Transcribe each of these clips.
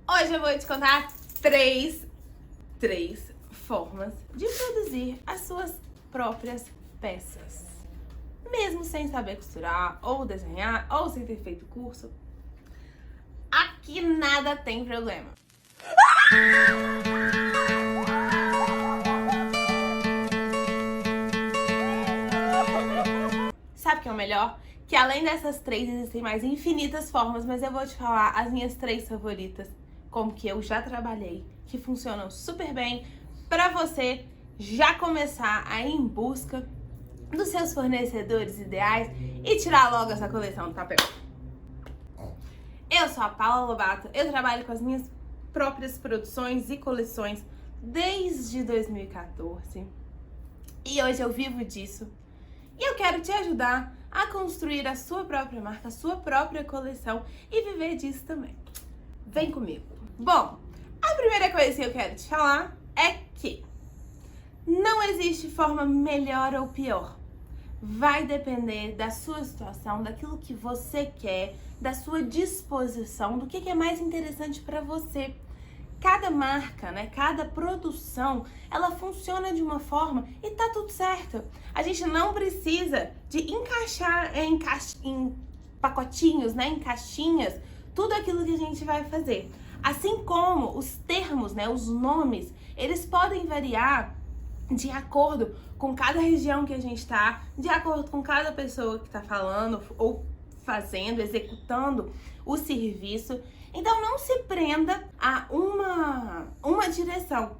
Hoje eu vou te contar três formas de produzir as suas próprias peças. Mesmo sem saber costurar, ou desenhar, ou sem ter feito curso, aqui nada tem problema. Sabe o que é o melhor? Que além dessas três existem mais infinitas formas, mas eu vou te falar as minhas três favoritas, como que eu já trabalhei, que funcionam super bem pra você já começar a ir em busca dos seus fornecedores ideais e tirar logo essa coleção do papel. Eu sou a Paula Lobato, eu trabalho com as minhas próprias produções e coleções desde 2014 e hoje eu vivo disso. E eu quero te ajudar a construir a sua própria marca, a sua própria coleção e viver disso também. Vem comigo. Bom, a primeira coisa que eu quero te falar é que não existe forma melhor ou pior. Vai depender da sua situação, daquilo que você quer, da sua disposição, do que é mais interessante para você. Cada marca, né, cada produção, ela funciona de uma forma e tá tudo certo. A gente não precisa de encaixar em pacotinhos, né, em caixinhas, tudo aquilo que a gente vai fazer. Assim como os termos, né, os nomes, eles podem variar de acordo com cada região que a gente está, de acordo com cada pessoa que está falando ou fazendo, executando o serviço. Então não se prenda a uma direção.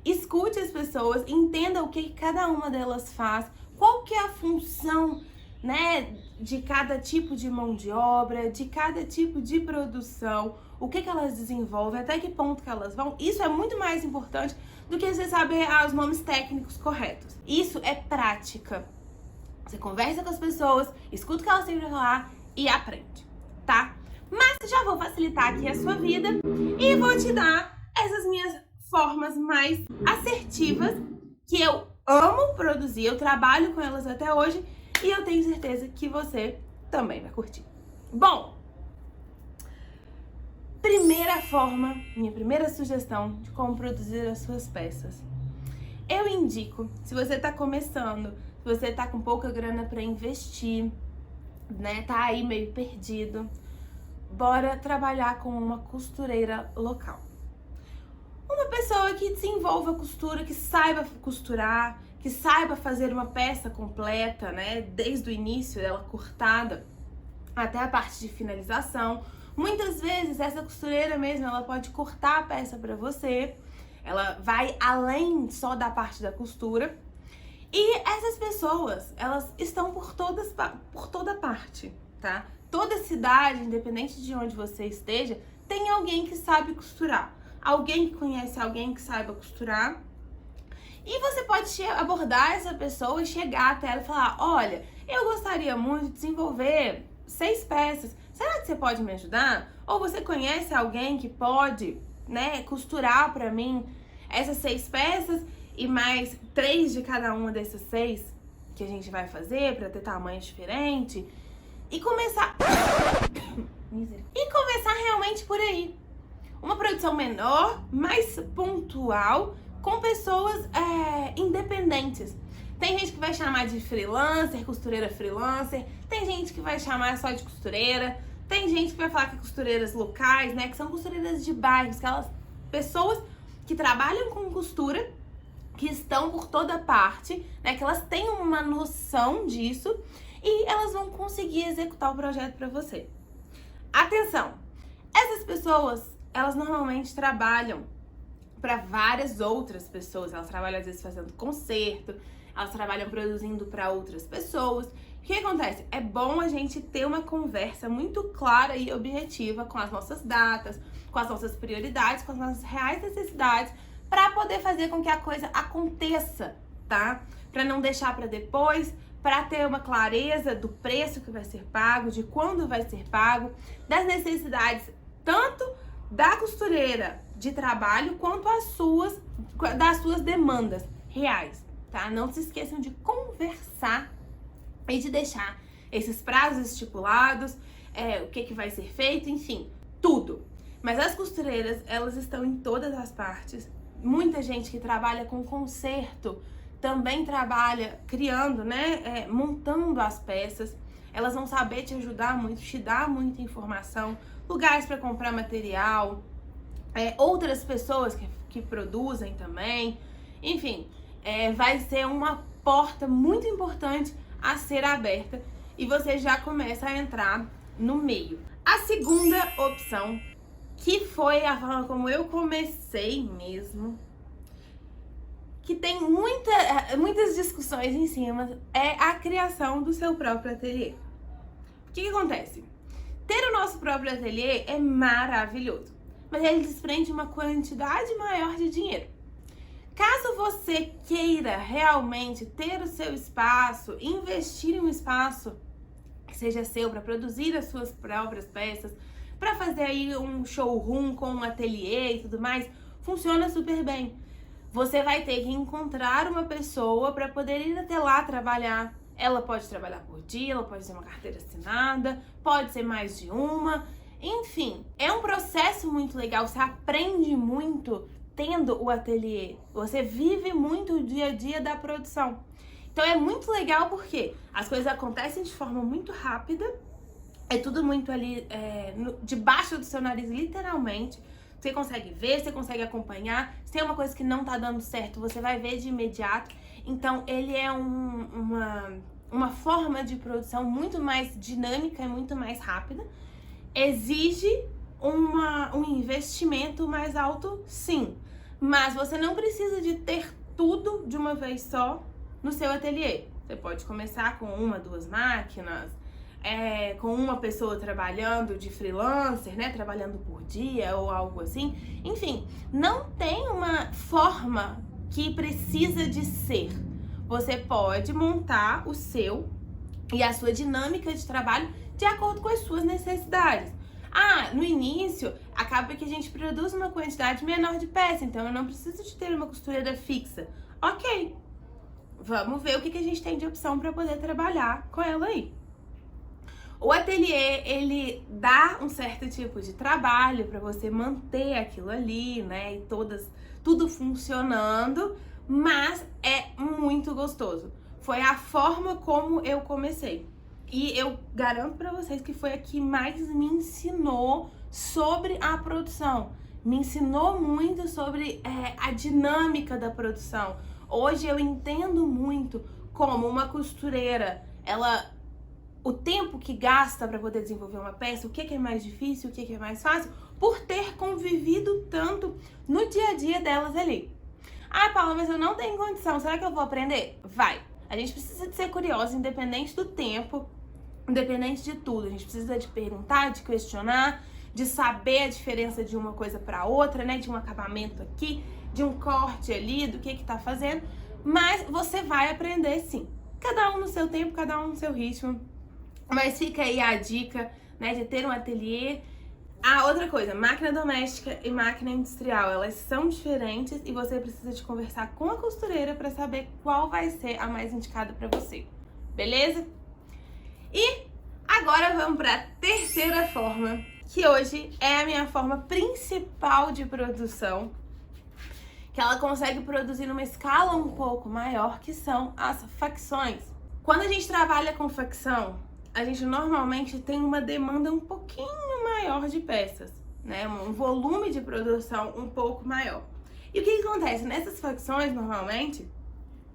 Escute as pessoas, entenda o que cada uma delas faz, qual que é a função, né, de cada tipo de mão de obra, de cada tipo de produção, o que elas desenvolvem, até que ponto que elas vão. Isso é muito mais importante do que você saber os nomes técnicos corretos. Isso é prática. Você conversa com as pessoas, escuta o que elas têm pra falar e aprende, tá? Mas já vou facilitar aqui a sua vida e vou te dar essas minhas formas mais assertivas que eu amo produzir, eu trabalho com elas até hoje e eu tenho certeza que você também vai curtir. Bom, primeira forma, minha primeira sugestão de como produzir as suas peças. Eu indico, se você tá começando, se você tá com pouca grana para investir, né, tá aí meio perdido, bora trabalhar com uma costureira local. Uma pessoa que desenvolva costura, que saiba costurar, que saiba fazer uma peça completa, né? Desde o início dela cortada até a parte de finalização. Muitas vezes essa costureira mesmo, ela pode cortar a peça para você. Ela vai além só da parte da costura. E essas pessoas, elas estão por toda parte, tá? Toda cidade, independente de onde você esteja, tem alguém que sabe costurar. Alguém que conhece alguém que saiba costurar. E você pode abordar essa pessoa e chegar até ela e falar: olha, eu gostaria muito de desenvolver 6 peças. Será que você pode me ajudar? Ou você conhece alguém que pode, né, costurar pra mim essas 6 peças e mais 3 de cada uma dessas 6 que a gente vai fazer pra ter tamanhos diferentes? E começar realmente por aí. Uma produção menor, mais pontual, com pessoas independentes. Tem gente que vai chamar de freelancer, costureira freelancer. Tem gente que vai chamar só de costureira. Tem gente que vai falar que é costureiras locais, né? Que são costureiras de bairros, aquelas pessoas que trabalham com costura, que estão por toda parte, né? Que elas têm uma noção disso e elas vão conseguir executar o projeto para você. Atenção! Essas pessoas, elas normalmente trabalham para várias outras pessoas. Elas trabalham às vezes fazendo concerto, elas trabalham produzindo para outras pessoas. O que acontece? É bom a gente ter uma conversa muito clara e objetiva com as nossas datas, com as nossas prioridades, com as nossas reais necessidades, para poder fazer com que a coisa aconteça, tá? Para não deixar para depois, para ter uma clareza do preço que vai ser pago, de quando vai ser pago, das necessidades tanto da costureira de trabalho quanto das suas demandas reais, tá? Não se esqueçam de conversar e de deixar esses prazos estipulados, o que vai ser feito, enfim, tudo. Mas as costureiras, elas estão em todas as partes. Muita gente que trabalha com conserto também trabalha criando, né, montando as peças. Elas vão saber te ajudar muito, te dar muita informação, lugares para comprar material, outras pessoas que produzem também. Enfim, vai ser uma porta muito importante a ser aberta e você já começa a entrar no meio. A segunda opção, que foi a forma como eu comecei mesmo, que tem muitas discussões em cima, é a criação do seu próprio ateliê. O que acontece? Ter o nosso próprio ateliê é maravilhoso, mas ele desprende uma quantidade maior de dinheiro. Caso você queira realmente ter o seu espaço, investir em um espaço que seja seu para produzir as suas próprias peças, para fazer aí um showroom com um ateliê e tudo mais, funciona super bem. Você vai ter que encontrar uma pessoa para poder ir até lá trabalhar. Ela pode trabalhar por dia, ela pode ter uma carteira assinada, pode ser mais de uma. Enfim, é um processo muito legal, você aprende muito tendo o ateliê. Você vive muito o dia a dia da produção. Então é muito legal porque as coisas acontecem de forma muito rápida, é tudo muito ali debaixo do seu nariz, literalmente. Você consegue ver, você consegue acompanhar. Se tem uma coisa que não tá dando certo, você vai ver de imediato. Então ele é uma forma de produção muito mais dinâmica e muito mais rápida. Exige um investimento mais alto, sim. Mas você não precisa de ter tudo de uma vez só no seu ateliê. Você pode começar com 1, 2 máquinas, com uma pessoa trabalhando de freelancer, né? Trabalhando por dia ou algo assim. Enfim, não tem uma forma que precisa de ser. Você pode montar o seu e a sua dinâmica de trabalho de acordo com as suas necessidades. No início, acaba que a gente produz uma quantidade menor de peça, então eu não preciso de ter uma costureira fixa. Ok, vamos ver o que a gente tem de opção para poder trabalhar com ela aí. O ateliê, ele dá um certo tipo de trabalho para você manter aquilo ali, né, e tudo funcionando, mas é muito gostoso. Foi a forma como eu comecei. E eu garanto pra vocês que foi a que mais me ensinou sobre a produção. Me ensinou muito sobre a dinâmica da produção. Hoje eu entendo muito como uma costureira, o tempo que gasta para poder desenvolver uma peça, o que é mais difícil, o que é mais fácil, por ter convivido tanto no dia a dia delas ali. Paula, mas eu não tenho condição, será que eu vou aprender? Vai! A gente precisa de ser curiosa, independente do tempo, independente de tudo. A gente precisa de perguntar, de questionar, de saber a diferença de uma coisa para outra, né? De um acabamento aqui, de um corte ali, do que tá fazendo. Mas você vai aprender sim. Cada um no seu tempo, cada um no seu ritmo. Mas fica aí a dica, né? De ter um ateliê. Outra coisa, máquina doméstica e máquina industrial, elas são diferentes e você precisa de conversar com a costureira para saber qual vai ser a mais indicada para você. Beleza? E agora vamos para a terceira forma, que hoje é a minha forma principal de produção, que ela consegue produzir numa escala um pouco maior, que são as facções. Quando a gente trabalha com facção, a gente normalmente tem uma demanda um pouquinho maior de peças, né? Um volume de produção um pouco maior. E o que acontece? Nessas facções, normalmente,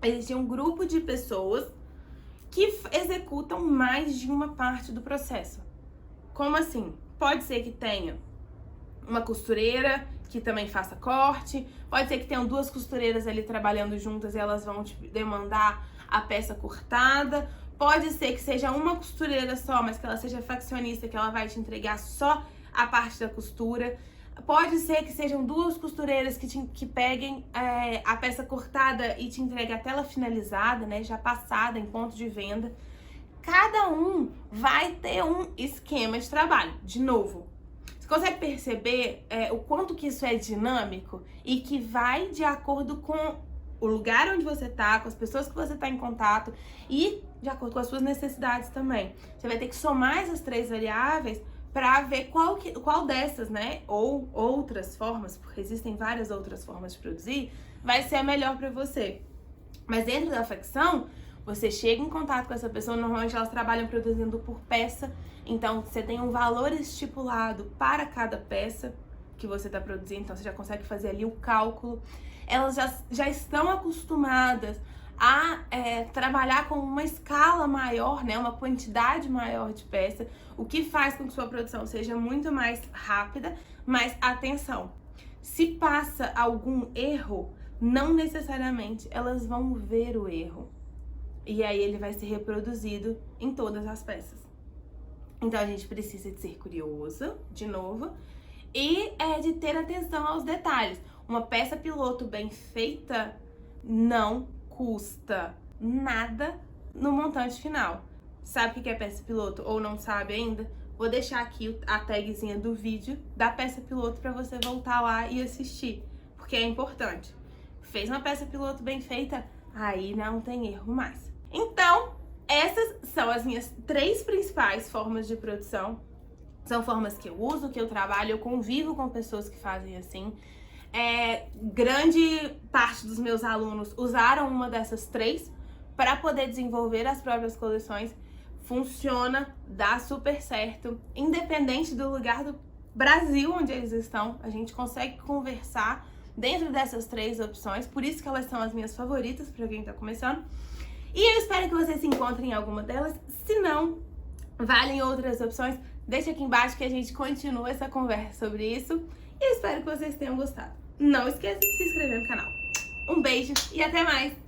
existe um grupo de pessoas que executam mais de uma parte do processo. Como assim? Pode ser que tenha uma costureira que também faça corte, pode ser que tenham 2 costureiras ali trabalhando juntas e elas vão te demandar a peça cortada, pode ser que seja uma costureira só, mas que ela seja faccionista, que ela vai te entregar só a parte da costura. Pode ser que sejam 2 costureiras que peguem a peça cortada e te entreguem até ela finalizada, né, já passada em ponto de venda. Cada um vai ter um esquema de trabalho. De novo, você consegue perceber o quanto que isso é dinâmico e que vai de acordo com o lugar onde você tá, com as pessoas que você tá em contato e de acordo com as suas necessidades também. Você vai ter que somar essas 3 variáveis pra ver qual dessas, né, ou outras formas, porque existem várias outras formas de produzir, vai ser a melhor pra você. Mas dentro da facção, você chega em contato com essa pessoa, normalmente elas trabalham produzindo por peça, então você tem um valor estipulado para cada peça que você está produzindo, então você já consegue fazer ali o cálculo. Elas já estão acostumadas a trabalhar com uma escala maior, né, uma quantidade maior de peça, o que faz com que sua produção seja muito mais rápida, mas atenção, se passa algum erro, não necessariamente elas vão ver o erro. E aí ele vai ser reproduzido em todas as peças. Então a gente precisa de ser curioso, de novo, e de ter atenção aos detalhes. Uma peça piloto bem feita não custa nada no montante final. Sabe o que é peça piloto ou não sabe ainda? Vou deixar aqui a tagzinha do vídeo da peça piloto para você voltar lá e assistir, porque é importante. Fez uma peça piloto bem feita, aí não tem erro mais. Então, essas são as minhas 3 principais formas de produção. São formas que eu uso, que eu trabalho, eu convivo com pessoas que fazem assim. Grande parte dos meus alunos usaram uma dessas 3 para poder desenvolver as próprias coleções. Funciona, dá super certo. Independente do lugar do Brasil onde eles estão, a gente consegue conversar dentro dessas 3 opções. Por isso que elas são as minhas favoritas para quem está começando. E eu espero que você se encontre em alguma delas. Se não, valem outras opções. Deixa aqui embaixo que a gente continua essa conversa sobre isso. E eu espero que vocês tenham gostado. Não esqueça de se inscrever no canal. Um beijo e até mais!